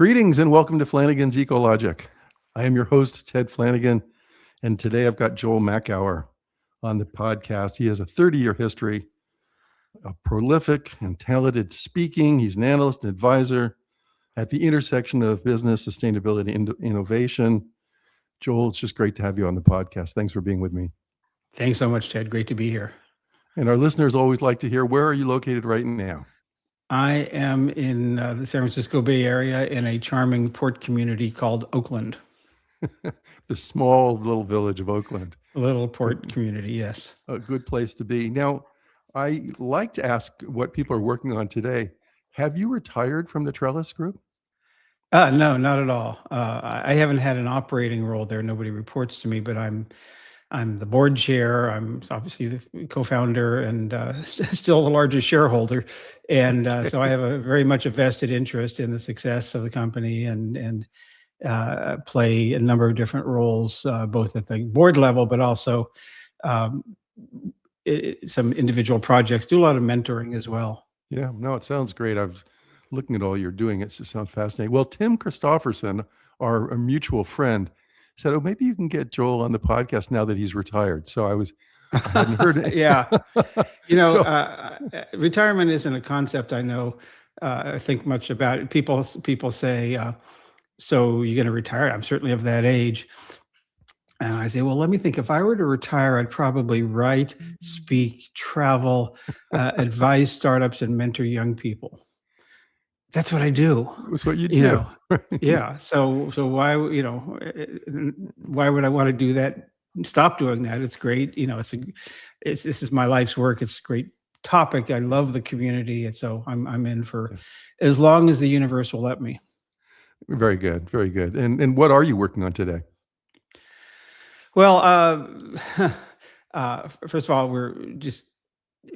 Greetings and welcome to Flanigan's Ecologic. I am your host, Ted Flanigan, and today I've got Joel Makower on the podcast. He has a 30-year history of prolific and talented speaking. He's an analyst and advisor at the intersection of business, sustainability, and innovation. Joel, it's just great to have you on the podcast. Thanks for being with me. Thanks so much, Ted. Great to be here. And our listeners always like to hear, where are you located right now? I am in the San Francisco Bay Area in a charming port community called Oakland. The small little village of Oakland. A little port community, yes. A good place to be. Now, I like to ask what people are working on today. Have you retired from the Trellis Group? No, not at all. I haven't had an operating role there. Nobody reports to me, but I'm the board chair. I'm obviously the co-founder and still the largest shareholder. And so I have very much a vested interest in the success of the company and play a number of different roles, both at the board level, but also some individual projects. Do a lot of mentoring as well. Yeah, no, it sounds great. I was looking at all you're doing. It just sounds fascinating. Well, Tim Christofferson, our mutual friend, said, "Oh, maybe you can get Joel on the podcast now that he's retired." So I hadn't heard it. Yeah, retirement isn't a concept I know. I think much about it. People say, "So you're going to retire?" I'm certainly of that age, and I say, "Well, let me think. If I were to retire, I'd probably write, speak, travel, advise startups, and mentor young people." That's what I do. It's what you do. Yeah. So why would I want to do that? Stop doing that. It's great. This is my life's work. It's a great topic. I love the community. And so I'm in for as long as the universe will let me. Very good. Very good. And what are you working on today? Well, first of all, we're just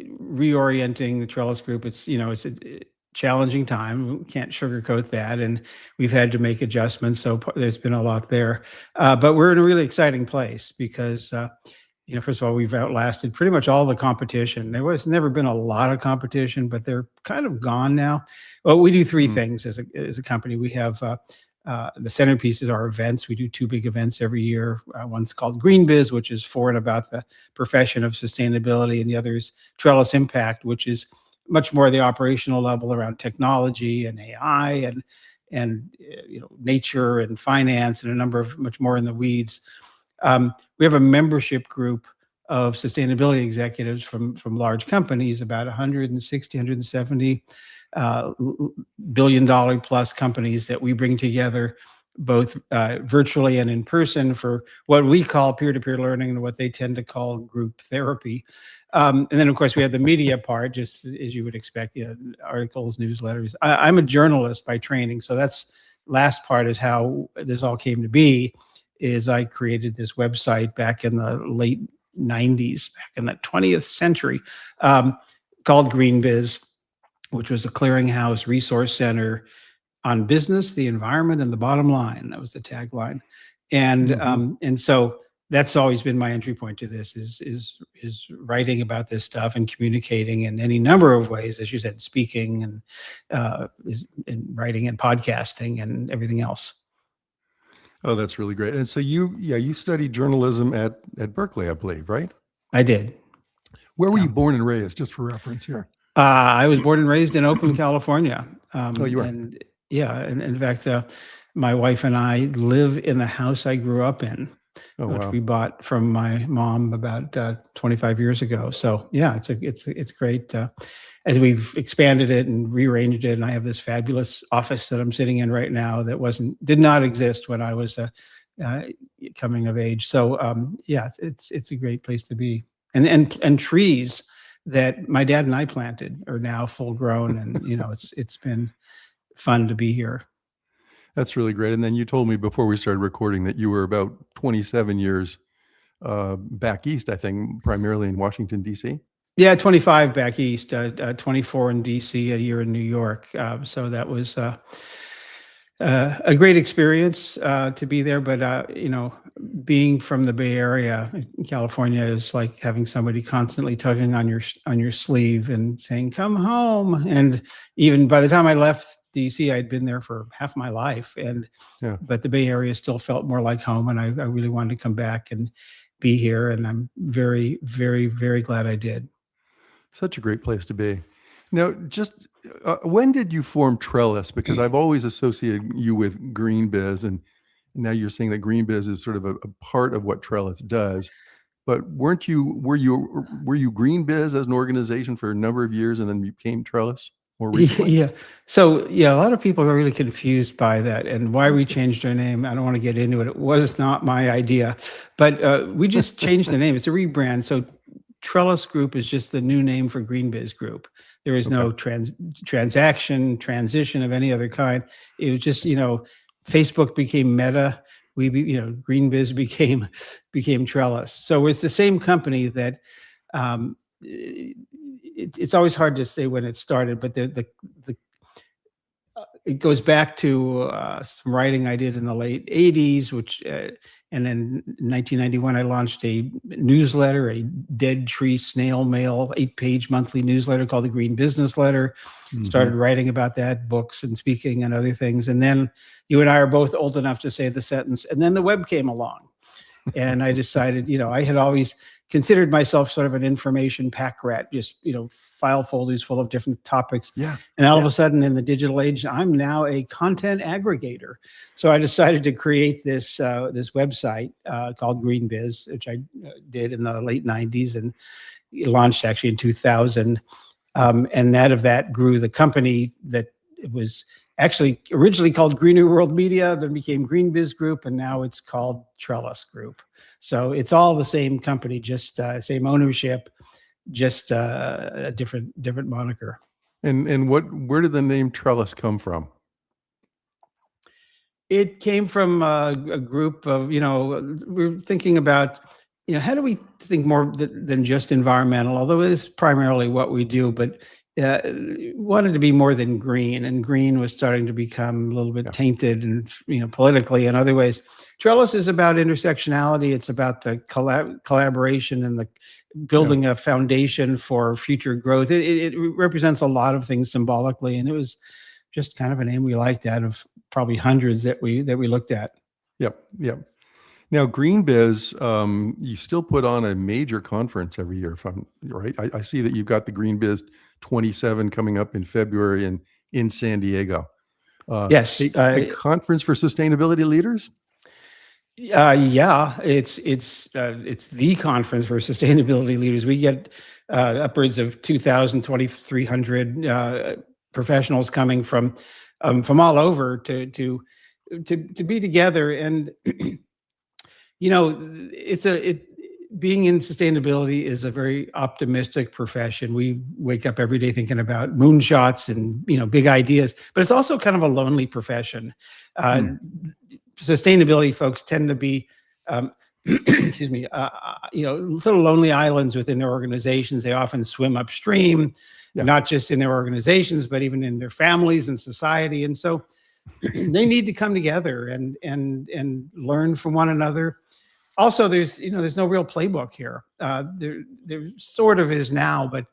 reorienting the Trellis Group. It's a challenging time. We can't sugarcoat that. And we've had to make adjustments. So there's been a lot there. But we're in a really exciting place because, first of all, we've outlasted pretty much all the competition. There was never been a lot of competition, but they're kind of gone now. Well, we do three things as a company. We have the centerpiece is our events. We do two big events every year. One's called Green Bizz, which is for and about the profession of sustainability. And the other is Trellis Impact, which is much more the operational level around technology and AI and nature and finance and a number of much more in the weeds. We have a membership group of sustainability executives from large companies, about 160, 170 billion-dollar plus companies that we bring together both virtually and in person for what we call peer-to-peer learning and what they tend to call group therapy. And then, of course, we have the media part, just as you would expect, articles, newsletters. I'm a journalist by training, so that's last part is how this all came to be, is I created this website back in the late 90s, back in the 20th century, called Green Bizz, which was a clearinghouse resource center on business, the environment, and the bottom line. That was the tagline. And so that's always been my entry point to this is writing about this stuff and communicating in any number of ways, as you said, speaking and writing and podcasting and everything else. Oh, that's really great. And so you studied journalism at Berkeley, I believe, right? I did. Where were you born and raised, just for reference here? I was born and raised in Oakland, California. You were? And in fact, my wife and I live in the house I grew up in, which we bought from my mom about 25 years ago. So yeah, it's great. As we've expanded it and rearranged it, and I have this fabulous office that I'm sitting in right now that did not exist when I was coming of age. So yeah, it's a great place to be. And trees that my dad and I planted are now full grown, and it's been fun to be here. That's really great. And then you told me before we started recording that you were about 27 years back east, I think, primarily in Washington, D.C. Yeah, 25 back east, 24 in D.C., a year in New York. So that was a great experience to be there. But, being from the Bay Area, California, is like having somebody constantly tugging on your sleeve and saying, "Come home." And even by the time I left DC. I'd been there for half my life, Yeah. but the Bay Area still felt more like home, and I really wanted to come back and be here, and I'm very, very, very glad I did. Such a great place to be. Now, just when did you form Trellis? Because I've always associated you with Green Bizz, and now you're saying that Green Bizz is sort of a part of what Trellis does. But were you Green Bizz as an organization for a number of years, and then you became Trellis more recently? Yeah. So yeah, a lot of people are really confused by that and why we changed our name. I don't want to get into it. It was not my idea, but we just changed the name. It's a rebrand. So Trellis Group is just the new name for Green Biz Group. There is no transition of any other kind. It was just, Facebook became Meta. Green Biz became Trellis. So it's the same company that it's always hard to say when it started, but it goes back to some writing I did in the late 80s, and then in 1991, I launched a newsletter, a dead tree snail mail, 8-page monthly newsletter called the Green Business Letter. Started writing about that, books and speaking and other things. And then you and I are both old enough to say the sentence, and then the web came along. And I decided, I had always considered myself sort of an information pack rat, just, file folders full of different topics. Yeah. And all of a sudden in the digital age, I'm now a content aggregator. So I decided to create this website called Green Bizz, which I did in the late 90s and launched actually in 2000. And that grew the company that it was actually originally called Green New World Media, then became Green Biz Group, and now it's called Trellis Group. So it's all the same company, just same ownership, just a different moniker. And where did the name Trellis come from? It came from a group of, we're thinking about, how do we think more than just environmental, although it is primarily what we do, but wanted to be more than green, and green was starting to become a little bit tainted and, politically and other ways. Trellis is about intersectionality. It's about the collaboration and the building a foundation for future growth. It represents a lot of things symbolically, and it was just kind of a name we liked out of probably hundreds that we looked at. Yep. Now, Green Bizz, you still put on a major conference every year, if I'm right. I see that you've got the Green Bizz 27 coming up in February in San Diego. Yes, a conference for sustainability leaders. Yeah, it's the conference for sustainability leaders. We get upwards of 2,000, 2,300 professionals coming from all over to be together, and being in sustainability is a very optimistic profession. We wake up every day thinking about moonshots and big ideas, but it's also kind of a lonely profession. Sustainability folks tend to be, excuse me, sort of lonely islands within their organizations. They often swim upstream, not just in their organizations, but even in their families and society. And so they need to come together and learn from one another. Also, there's no real playbook here. There sort of is now, but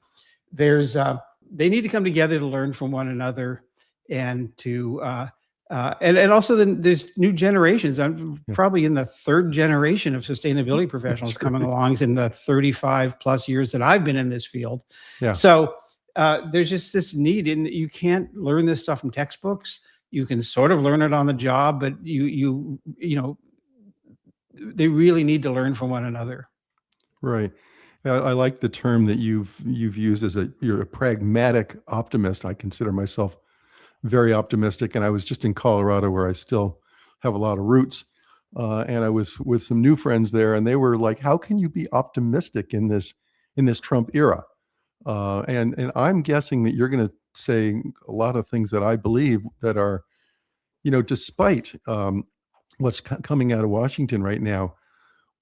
they need to come together to learn from one another and to and also then there's new generations. I'm probably in the third generation of sustainability professionals coming along in the 35 plus years that I've been in this field. So there's just this need, and you can't learn this stuff from textbooks. You can sort of learn it on the job, but they really need to learn from one another. Right. I like the term that you've used as you're a pragmatic optimist. I consider myself very optimistic, and I was just in Colorado where I still have a lot of roots, and I was with some new friends there, and they were like, "How can you be optimistic in this Trump era?" And I'm guessing that you're going to say a lot of things that I believe that are, despite what's coming out of Washington right now,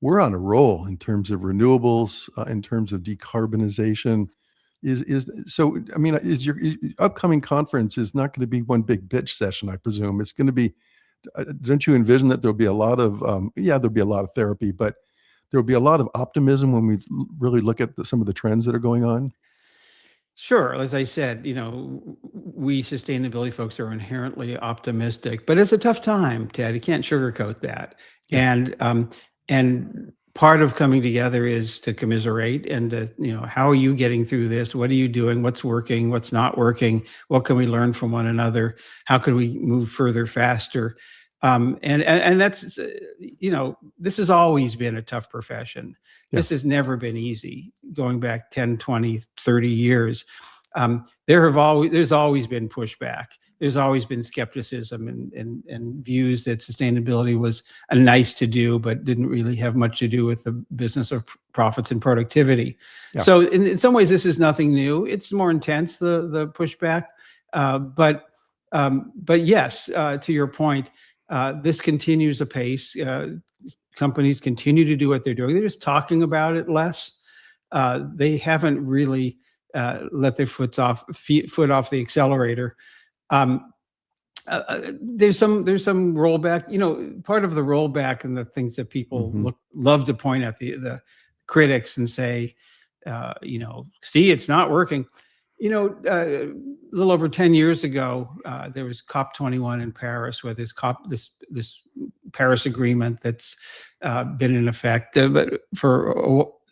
we're on a roll in terms of renewables, in terms of decarbonization. So? I mean, is your upcoming conference is not going to be one big bitch session? I presume it's going to be. Don't you envision that there'll be a lot of there'll be a lot of therapy, but there'll be a lot of optimism when we really look at some of the trends that are going on? Sure. As I said, we sustainability folks are inherently optimistic, but it's a tough time, Ted. You can't sugarcoat that. Yeah. And part of coming together is to commiserate and to, how are you getting through this? What are you doing? What's working? What's not working? What can we learn from one another? How can we move further, faster? And that's, this has always been a tough profession. Yeah. This has never been easy, going back 10, 20, 30 years. There's always been pushback. There's always been skepticism and views that sustainability was a nice to do, but didn't really have much to do with the business of profits and productivity. Yeah. So in some ways, this is nothing new. It's more intense, the pushback. But yes, to your point, this continues apace. Companies continue to do what they're doing. They're just talking about it less. They haven't really let their foot off the accelerator. There's some rollback. Part of the rollback and the things that people love to point at the critics and say, see, it's not working. A little over 10 years ago, there was COP21 in Paris, where this Paris Agreement that's been in effect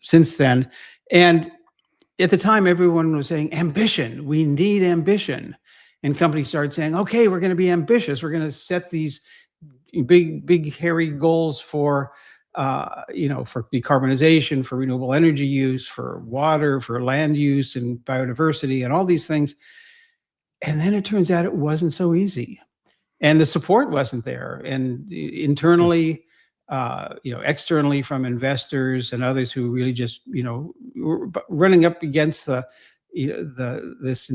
since then. And at the time, everyone was saying, ambition, we need ambition. And companies started saying, okay, we're going to be ambitious. We're going to set these big, hairy goals for decarbonization, for renewable energy use, for water, for land use and biodiversity and all these things. And then it turns out it wasn't so easy. And the support wasn't there. And internally, externally from investors and others who really just, were running up against this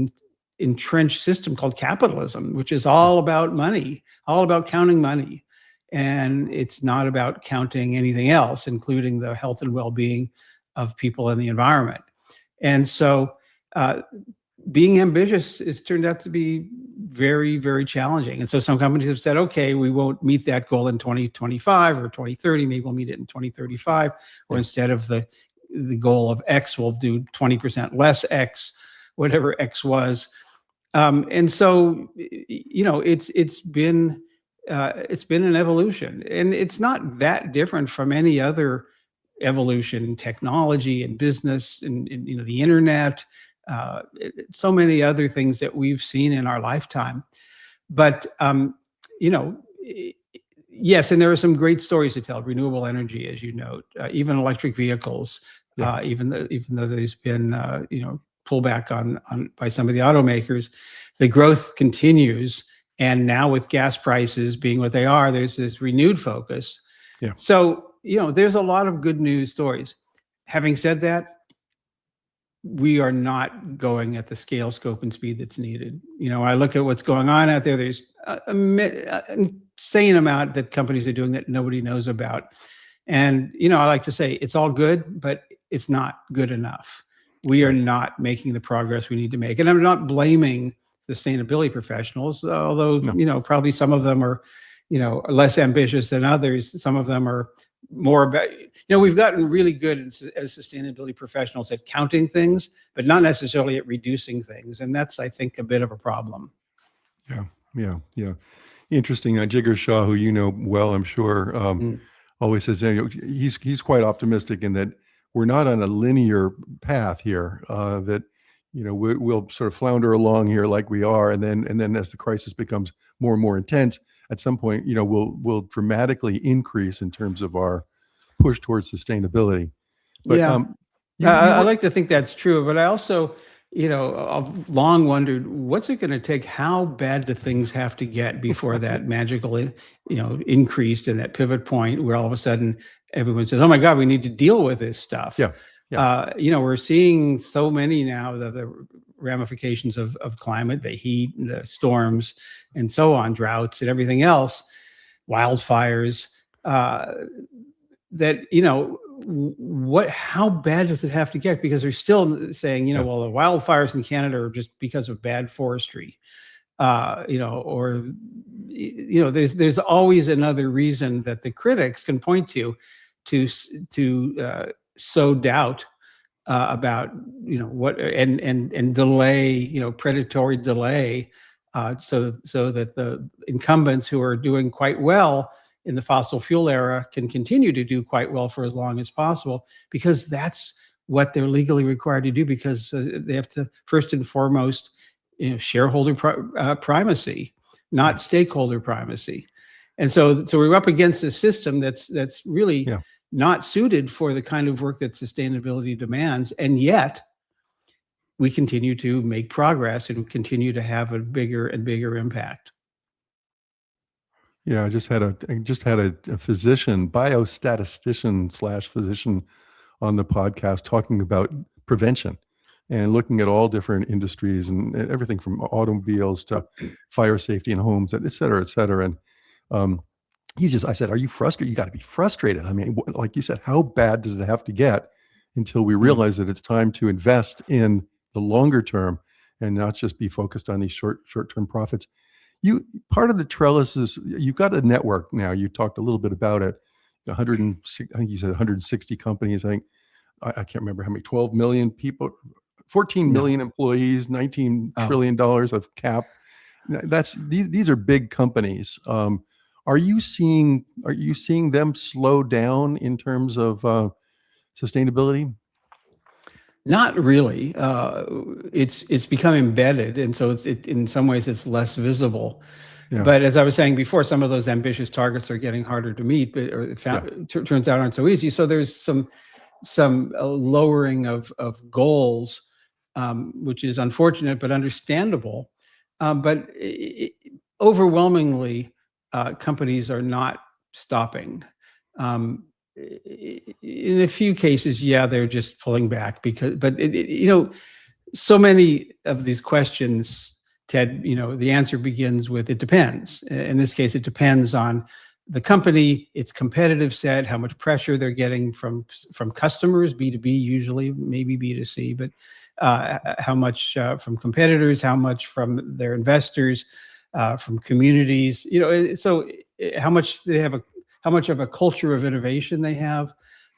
entrenched system called capitalism, which is all about money, all about counting money. And it's not about counting anything else, including the health and well-being of people and the environment. And so being ambitious has turned out to be very, very challenging. And so some companies have said, okay, we won't meet that goal in 2025 or 2030. Maybe we'll meet it in 2035. Or instead of the goal of X, we'll do 20% less X, whatever X was. And so, it's been an evolution, and it's not that different from any other evolution in technology and business and the internet, so many other things that we've seen in our lifetime. But, yes, and there are some great stories to tell. Renewable energy, as you note, even electric vehicles, even though there's been, pullback on by some of the automakers, the growth continues. And now with gas prices being what they are, there's this renewed focus. Yeah. So, there's a lot of good news stories. Having said that, we are not going at the scale, scope, and speed that's needed. I look at what's going on out there. There's an insane amount that companies are doing that nobody knows about. And, I like to say it's all good, but it's not good enough. We are not making the progress we need to make. And I'm not blaming sustainability professionals, although, probably some of them are, less ambitious than others. Some of them are more about, we've gotten really good as sustainability professionals at counting things, but not necessarily at reducing things. And that's, I think, a bit of a problem. Yeah. Interesting. Jigar Shah, who you know well, I'm sure, always says, he's quite optimistic in that we're not on a linear path here, that, we'll sort of flounder along here like we are. And then as the crisis becomes more and more intense, at some point, we'll dramatically increase in terms of our push towards sustainability. But, I like to think that's true, but I also, I've long wondered, what's it going to take? How bad do things have to get before that magical, increase in that pivot point where all of a sudden everyone says, oh my God, we need to deal with this stuff. Yeah. We're seeing so many now, the ramifications of climate, the heat, the storms, and so on, droughts and everything else, wildfires, that, how bad does it have to get? Because they're still saying, well, the wildfires in Canada are just because of bad forestry, or, there's always another reason that the critics can point to sow doubt about what and delay, predatory delay, so that the incumbents who are doing quite well in the fossil fuel era can continue to do quite well for as long as possible, because that's what they're legally required to do, because they have to first and foremost, shareholder primacy, not stakeholder primacy. And so we're up against a system that's really not suited for the kind of work that sustainability demands, and yet we continue to make progress and continue to have a bigger and bigger impact. Yeah, I just had a physician, biostatistician slash physician on the podcast talking about prevention and looking at all different industries and everything from automobiles to fire safety in homes, et cetera, et cetera. And I said, are you frustrated? You got to be frustrated. I mean, like you said, how bad does it have to get until we realize that it's time to invest in the longer term and not just be focused on these short-term profits? Part of the Trellis is you've got a network now. You talked a little bit about it. 106, I think you said 160 companies. I think I can't remember how many. 12 million people, 14 million employees, $19 trillion of cap. These are big companies. Are you seeing them slow down in terms of sustainability? Not really. It's become embedded, and so in some ways it's less visible. Yeah. But as I was saying before, some of those ambitious targets are getting harder to meet, but turns out aren't so easy. So there's some lowering of goals, which is unfortunate but understandable. But overwhelmingly, companies are not stopping. In a few cases, they're just pulling back but so many of these questions, Ted, the answer begins with, it depends. In this case, it depends on the company, its competitive set, how much pressure they're getting from customers, B2B usually, maybe B2C, but how much from competitors, how much from their investors, from communities, so how much they have how much of a culture of innovation they have,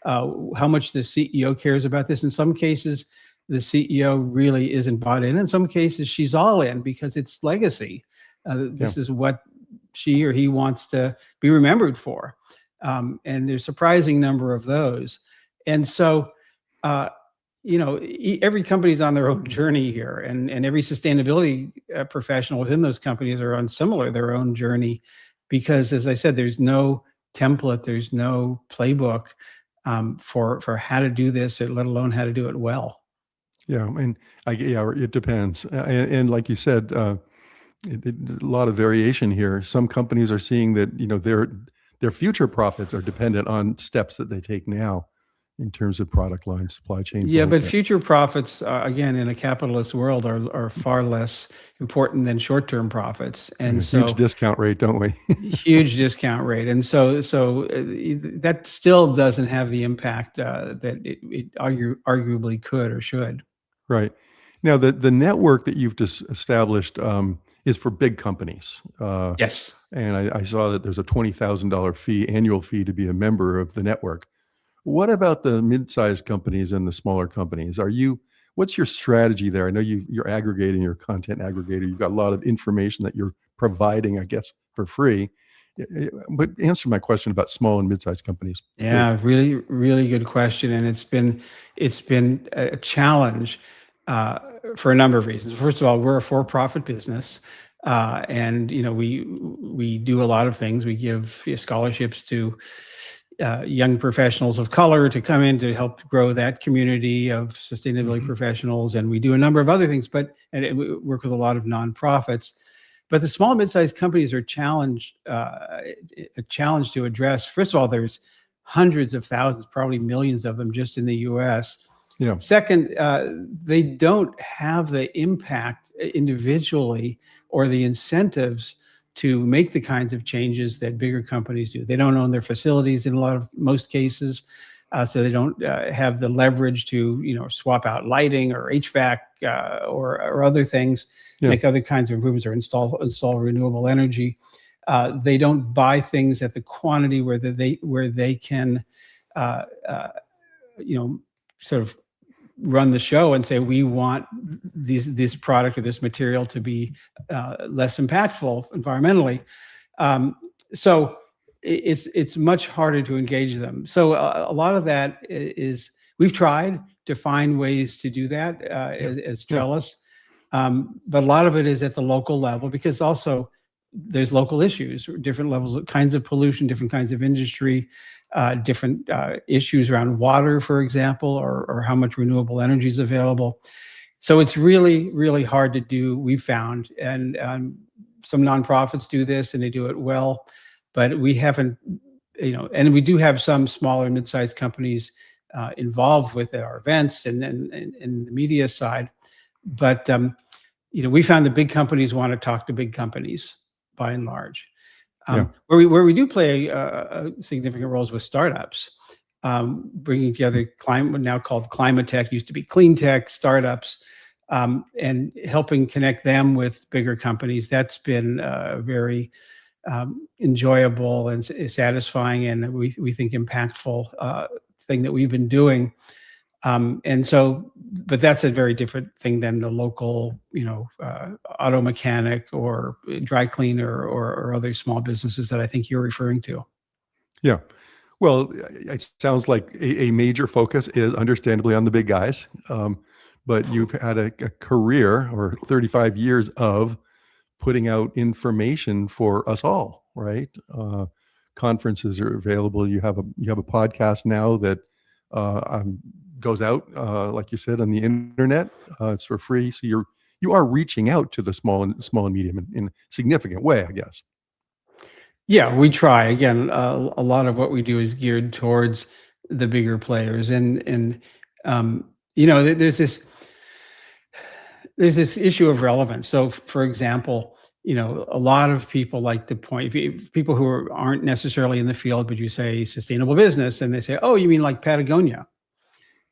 how much the CEO cares about this. In some cases, the CEO really isn't bought in. In some cases, she's all in because it's legacy. This is what she or he wants to be remembered for. And there's a surprising number of those. And so, every company's on their own journey here, and every sustainability professional within those companies are on their own journey, because, as I said, there's no template, there's no playbook for how to do this, let alone how to do it well. Yeah, and it depends. And like you said, a lot of variation here. Some companies are seeing that their future profits are dependent on steps that they take now in terms of product lines, supply chains. Yeah, but future profits, again, in a capitalist world, are far less important than short-term profits. And so, huge discount rate, don't we? Huge discount rate, and so that still doesn't have the impact that it arguably could or should. Right. Now, the network that you've just established is for big companies. Yes. And I saw that there's a $20,000 annual fee to be a member of the network. What about the mid-sized companies and the smaller companies? What's your strategy there? I know you're aggregating, your content aggregator. You've got a lot of information that you're providing, I guess, for free. But answer my question about small and mid-sized companies. Yeah, really, really good question. And it's been a challenge for a number of reasons. First of all, we're a for-profit business. And we do a lot of things. We give scholarships to young professionals of color to come in to help grow that community of sustainability professionals, and we do a number of other things. And we work with a lot of nonprofits. But the small and mid-sized companies are a challenge to address. First of all, there's hundreds of thousands, probably millions of them just in the U.S. Yeah. Second, they don't have the impact individually or the incentives to make the kinds of changes that bigger companies do. They don't own their facilities in most cases, so they don't have the leverage to swap out lighting or HVAC or other things, make other kinds of improvements, or install renewable energy. They don't buy things at the quantity where they can sort of run the show and say, we want this product or this material to be less impactful environmentally. So it's much harder to engage them. So a lot of that is, we've tried to find ways to do that as Trellis. But a lot of it is at the local level, because also there's local issues, different levels, kinds of pollution, different kinds of industry, different issues around water, for example, or how much renewable energy is available. So it's really, really hard to do, we've found. And some nonprofits do this and they do it well, but we haven't, and we do have some smaller mid-sized companies involved with our events and the media side. But, we found the big companies want to talk to big companies by and large. Where we do play significant roles with startups, bringing together what now called climate tech, used to be clean tech startups, and helping connect them with bigger companies. That's been very enjoyable and satisfying, and we think impactful thing that we've been doing. And so, but that's a very different thing than the local, auto mechanic or dry cleaner or other small businesses that I think you're referring to. Yeah. Well, it sounds like a major focus is understandably on the big guys. But you've had a career or 35 years of putting out information for us all, right? Conferences are available. You have a podcast now that goes out, like you said, on the internet. It's for free, so you are reaching out to the small and medium in a significant way, I guess. Yeah, we try. Again, a lot of what we do is geared towards the bigger players, and there's this issue of relevance. So, for example, a lot of people like to point, people who aren't necessarily in the field, but you say sustainable business, and they say, "Oh, you mean like Patagonia?"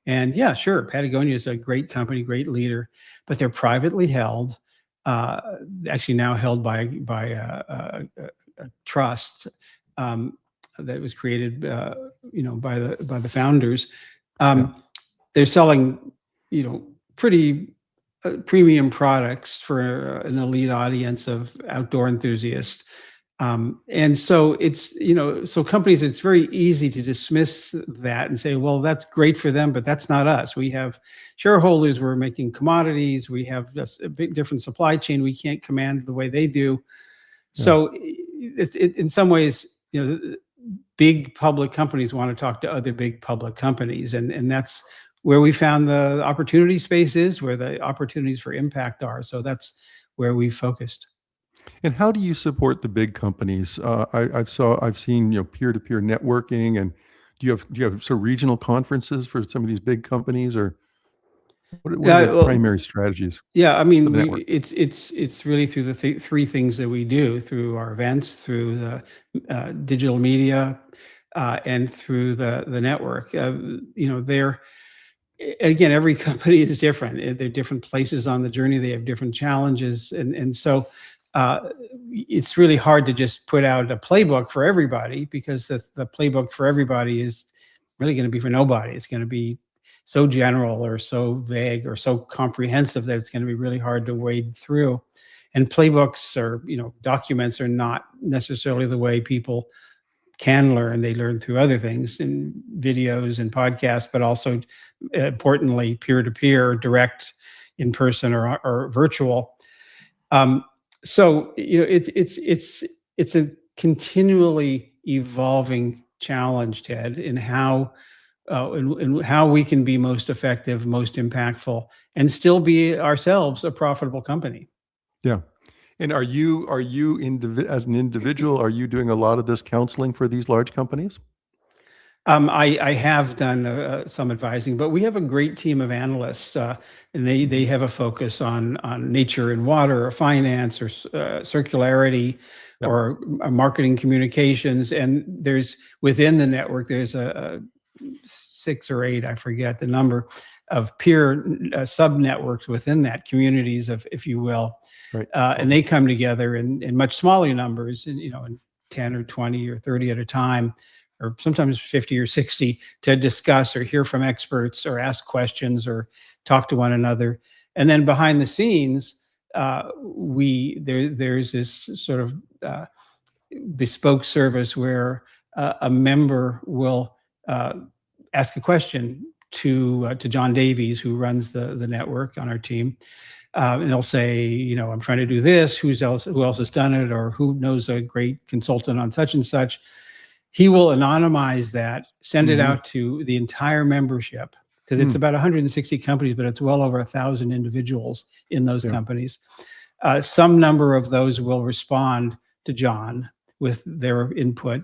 And yeah, sure, Patagonia is a great company, great leader, but they're privately held, actually now held by a trust that was created, by the founders. They're selling, pretty premium products for an elite audience of outdoor enthusiasts. And so it's, so companies, it's very easy to dismiss that and say, well, that's great for them, but that's not us. We have shareholders, we're making commodities, we have just a big different supply chain. We can't command the way they do. So in some ways, big public companies want to talk to other big public companies. And that's where we found the opportunity space is, where the opportunities for impact are. So that's where we focused. And how do you support the big companies? I've seen peer-to-peer networking, and do you have sort of regional conferences for some of these big companies, or what are the primary strategies? Yeah, I mean, it's really through the three things that we do, through our events, through the digital media, and through the network. Again, every company is different. They're different places on the journey. They have different challenges, and so. It's really hard to just put out a playbook for everybody, because the playbook for everybody is really going to be for nobody. It's going to be so general or so vague or so comprehensive that it's going to be really hard to wade through. And playbooks or documents are not necessarily the way people can learn. They learn through other things, in videos and podcasts, but also importantly, peer-to-peer, direct, in person or virtual. So it's a continually evolving challenge, Ted, in how we can be most effective, most impactful, and still be ourselves a profitable company. Yeah. And are you as an individual, are you doing a lot of this counseling for these large companies? I have done some advising, but we have a great team of analysts, and they have a focus on nature and water, or finance, or circularity, or marketing communications. And there's within the network, there's a 6 or 8, I forget the number, of peer sub networks within that, communities of, if you will, right. And they come together in much smaller numbers, in 10 or 20 or 30 at a time, or sometimes 50 or 60 to discuss or hear from experts or ask questions or talk to one another. And then behind the scenes, there's this sort of bespoke service where a member will ask a question to John Davies, who runs the network on our team. And they'll say, I'm trying to do this. Who else has done it, or who knows a great consultant on such and such? He will anonymize that, send it out to the entire membership, because it's about 160 companies, but it's well over 1,000 individuals in those companies. Some number of those will respond to John with their input.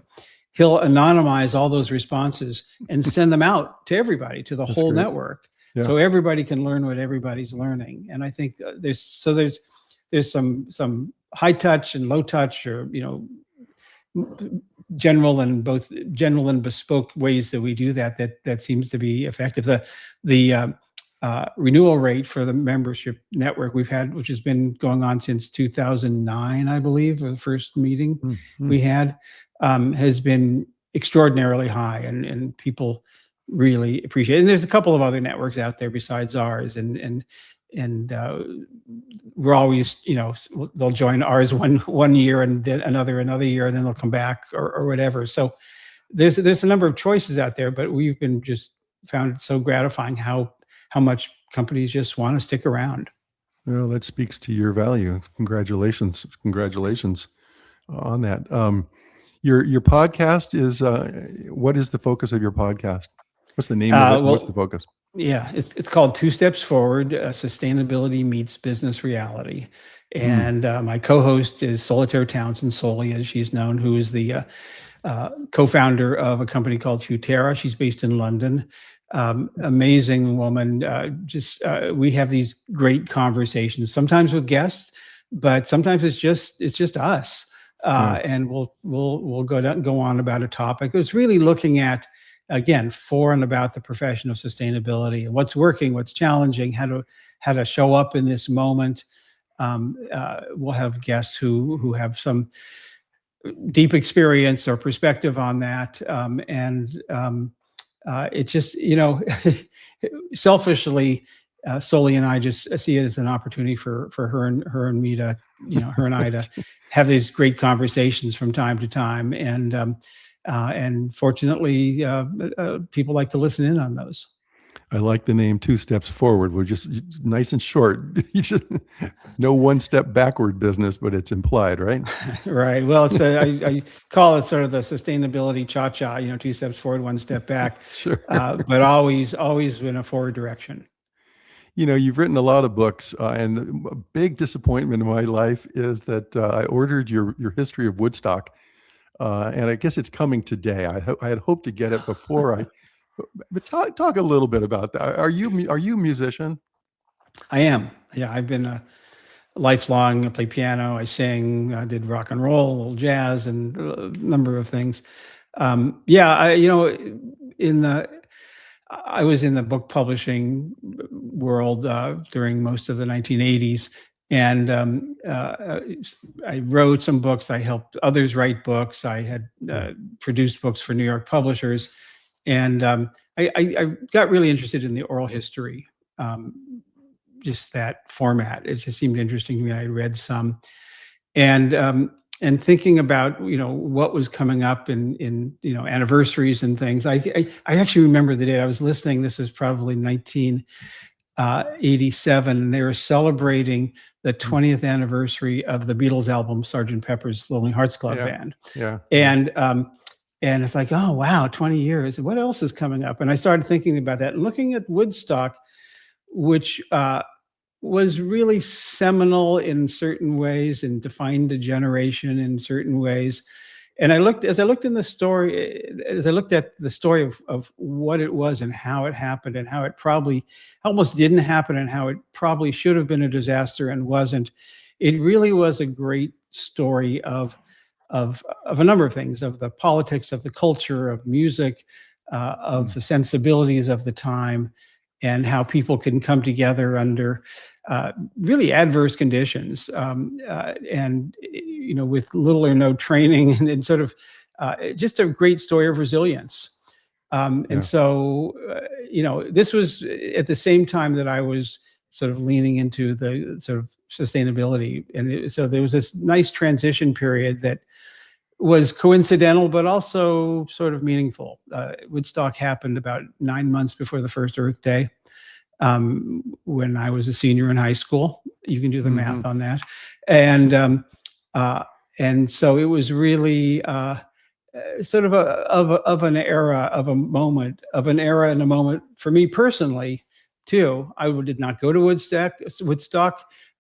He'll anonymize all those responses and send them out to everybody, to the whole network. Yeah. So everybody can learn what everybody's learning. And I think there's some high touch and low touch, or general and bespoke ways that we do that seems to be effective. The renewal rate for the membership network we've had, which has been going on since 2009, I believe, the first meeting we had, has been extraordinarily high, and people really appreciate it. And there's a couple of other networks out there besides ours, and we're always, they'll join ours one year and then another year, and then they'll come back or whatever. So there's a number of choices out there, but we've been just found it so gratifying how much companies just want to stick around. Well, that speaks to your value. Congratulations on that. Your podcast is, what is the focus of your podcast? What's the name of it? What's the focus? Yeah, it's called Two Steps Forward, Sustainability Meets Business Reality. And my co-host is Solitaire Townsend, Soli, as she's known, who is the co-founder of a company called Futera. She's based in London. Amazing woman. We have these great conversations, sometimes with guests, but sometimes it's just us. And we'll go on about a topic. It's really looking at, again, for and about the profession of sustainability, and what's working, what's challenging, how to show up in this moment. We'll have guests who have some deep experience or perspective on that. It just, selfishly, Soli and I just see it as an opportunity for her and me to, her and I to have these great conversations from time to time. And fortunately, people like to listen in on those. I like the name Two Steps Forward. We're just nice and short. You just no one step backward business, but it's implied, right? Right. Well, it's I call it sort of the sustainability cha-cha, 2 steps forward, 1 step back, Sure. But always in a forward direction. You've written a lot of books, and a big disappointment in my life is that I ordered your history of Woodstock. And I guess it's coming today. I had hoped to get it before but talk a little bit about that. Are you a musician? I am. Yeah, I've been a lifelong. I play piano, I sing, I did rock and roll, a little jazz, and a number of things. I was in the book publishing world during most of the 1980s. And I wrote some books. I helped others write books. I had produced books for New York publishers. And I got really interested in the oral history, just that format. It just seemed interesting to me. I read some. And thinking about, what was coming up in anniversaries and things. I actually remember the date I was listening. This was probably 1987, and they were celebrating the 20th anniversary of the Beatles album Sgt. Pepper's Lonely Hearts Club Band. Yeah. And it's like, oh wow, 20 years. What else is coming up? And I started thinking about that and looking at Woodstock, which was really seminal in certain ways and defined a generation in certain ways. And as I looked at the story of what it was and how it happened and how it probably almost didn't happen and how it probably should have been a disaster and wasn't, it really was a great story of a number of things, of the politics, of the culture, of music, of the sensibilities of the time, and how people can come together under really adverse conditions, and with little or no training, and sort of just a great story of resilience. Yeah. And so, this was at the same time that I was sort of leaning into the sort of sustainability. And so there was this nice transition period that was coincidental, but also sort of meaningful. Woodstock happened about 9 months before the first Earth Day, when I was a senior in high school. You can do the math on that. And so it was really sort of an era, of a moment, of an era and a moment for me personally too. I did not go to Woodstock.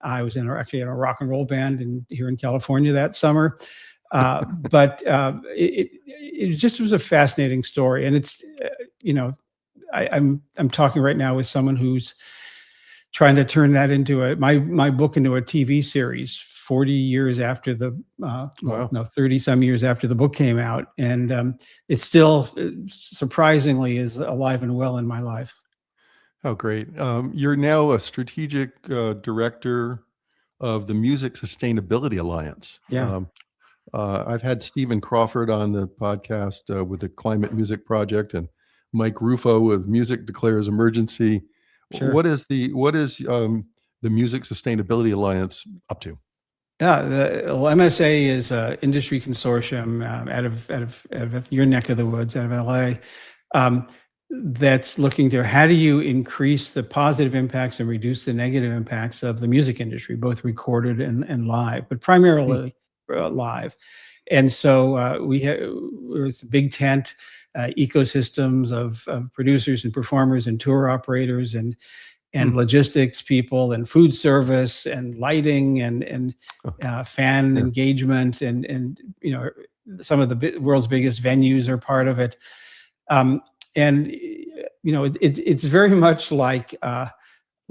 I was actually in a rock and roll band here in California that summer. But it just was a fascinating story. And it's, I'm talking right now with someone who's trying to turn that into my book into a TV series 40 years after 30 some years after the book came out. And it still surprisingly is alive and well in my life. Oh, great. You're now a strategic director of the Music Sustainability Alliance. Yeah. I've had Stephen Crawford on the podcast with the Climate Music Project, and Mike Rufo with Music Declares Emergency. Sure. What is the Music Sustainability Alliance up to? Yeah, the MSA is an industry consortium out of your neck of the woods, out of LA, that's looking to how do you increase the positive impacts and reduce the negative impacts of the music industry, both recorded and live, but primarily live. And so we have a big tent, ecosystems of producers and performers and tour operators and logistics people and food service and lighting and fan engagement and some of the world's biggest venues are part of it. It's very much like sort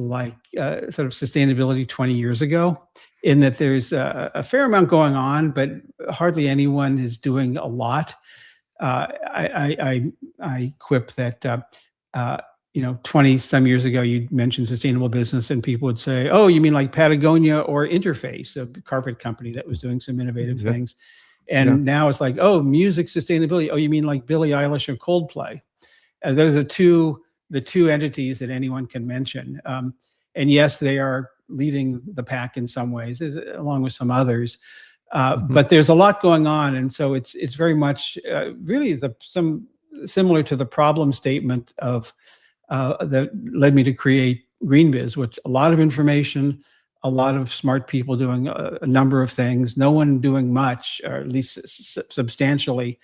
of sustainability 20 years ago, in that there's a fair amount going on, but hardly anyone is doing a lot. I quip that 20 some years ago, you mentioned sustainable business and people would say, oh, you mean like Patagonia or Interface, a carpet company that was doing some innovative things. And now it's like, oh, music sustainability. Oh, you mean like Billie Eilish or Coldplay? Those are the two entities that anyone can mention. And yes, they are leading the pack in some ways, along with some others. But there's a lot going on. And so it's very much really some similar to the problem statement of that led me to create Green Bizz, which a lot of information, a lot of smart people doing a number of things, no one doing much, or at least substantially.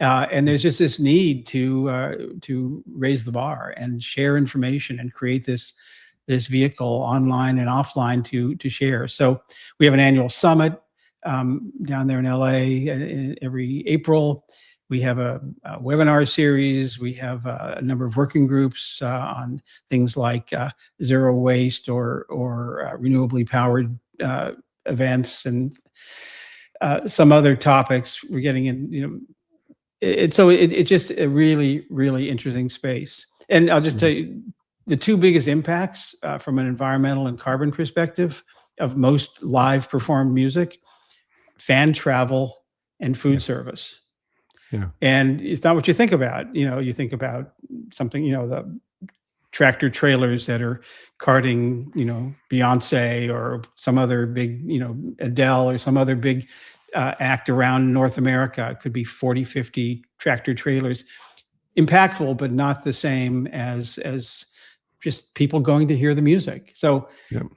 And there's just this need to raise the bar and share information and create this vehicle online and offline to share. So we have an annual summit down there in LA every April. We have a webinar series. We have a number of working groups on things like zero waste or renewably powered events and some other topics. We're getting in, it's just a really, really interesting space. And I'll just tell you, the two biggest impacts from an environmental and carbon perspective of most live performed music: fan travel and food service. Yeah. And it's not what you think about. You think about something, the tractor trailers that are carting, Beyonce or some other big, Adele or some other big act around North America. It could be 40, 50 tractor trailers. Impactful, but not the same as just people going to hear the music. So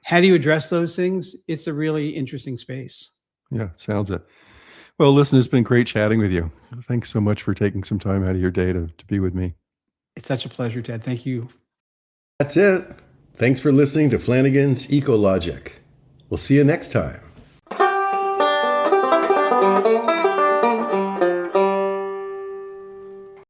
how do you address those things? It's a really interesting space. Yeah, sounds it. Well, listen, it's been great chatting with you. Thanks so much for taking some time out of your day to be with me. It's such a pleasure, Ted. Thank you. That's it. Thanks for listening to Flanigan's EcoLogic. We'll see you next time.